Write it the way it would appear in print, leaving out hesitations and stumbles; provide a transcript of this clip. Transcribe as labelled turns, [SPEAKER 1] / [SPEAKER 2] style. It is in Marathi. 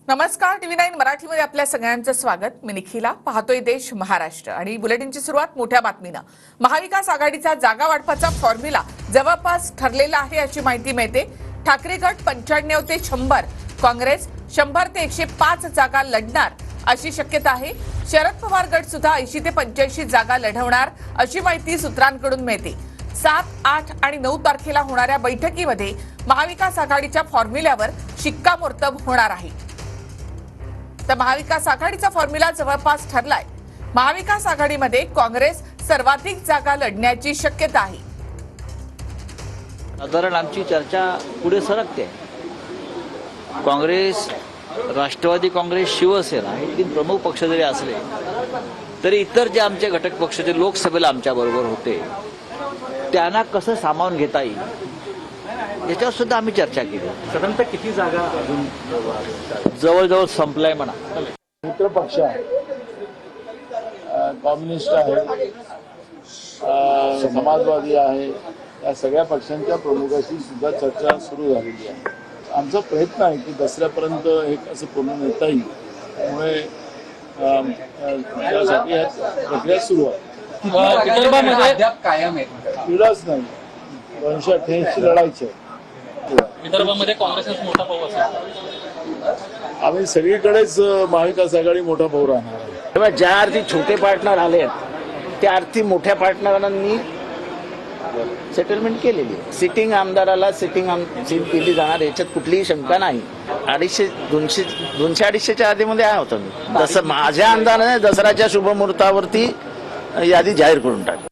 [SPEAKER 1] नमस्कार, TV9 मराठीमध्ये आपल्या सगळ्यांचं स्वागत. मी निखिला. पाहतोय देश महाराष्ट्र आणि बुलेटिनची सुरुवात मोठ्या बातमीनं. महाविकास आघाडीचा जागा वाटपाचा फॉर्म्युला जवळपास ठरलेला आहे अशी माहिती मिळते. ठाकरे गट 95 ते 100, काँग्रेस 100 ते 105 जागा लढणार अशी शक्यता आहे. शरद पवार गट सुद्धा 80 ते 85 जागा लढवणार अशी माहिती सूत्रांकडून मिळते. 7, 8 आणि 9 तारखेला होणाऱ्या बैठकीमध्ये महाविकास आघाडीच्या फॉर्म्युल्यावर शिक्कामोर्तब होणार आहे. तर महाविकास आघाडीचा फॉर्म्युला जवळपास ठरलाय. महाविकास आघाडीमध्ये काँग्रेस सर्वाधिक जागा लढण्याची शक्यता आहे.
[SPEAKER 2] साधारण आमची चर्चा पुढे सरकते. काँग्रेस, राष्ट्रवादी काँग्रेस, शिवसेना हे 3 प्रमुख पक्ष जरी असले तरी इतर जे आमचे घटक पक्ष जे लोकसभेला आमच्या बरोबर होते त्यांना कसं सामावून घेता येईल याच्यावर सुद्धा आम्ही चर्चा केली.
[SPEAKER 3] साधारणतः किती जागा अजून
[SPEAKER 2] जवळजवळ संपलाय म्हणा.
[SPEAKER 4] मित्र पक्ष आहे, कम्युनिस्ट आहे, समाजवादी आहे, या सगळ्या पक्षांच्या प्रमुखाशी सुद्धा चर्चा सुरू झालेली आहे. आमचा प्रयत्न आहे की दसऱ्यापर्यंत हे कसं पूर्ण नेता येईल, त्यामुळे त्यासाठी ह्या प्रक्रिया सुरू आहे.
[SPEAKER 3] विदर्भामध्ये अद्याप कायम आहे.
[SPEAKER 4] क्रीडाच नाही, 288 लढायची आहे.
[SPEAKER 3] विदर्भामध्ये काँग्रेसच मोठा भाऊ असेल.
[SPEAKER 4] आम्ही सगळीकडेच महाविकास आघाडी मोठा भाऊ राहणार आहे.
[SPEAKER 5] तेव्हा ज्या अर्थी छोटे पार्टनर आले त्या अर्थी मोठ्या पार्टनरांनी सेटलमेंट केलेली आहे. सिटिंग आमदाराला सिटिंग सीट दिली जाणार याच्यात कुठलीही शंका नाही. 200-250च्या आधीमध्ये आहे होतं मी. तसं माझ्या अंदाजाने दसऱ्याच्या शुभमुहूर्तावरती यादी जाहीर करून टाकली.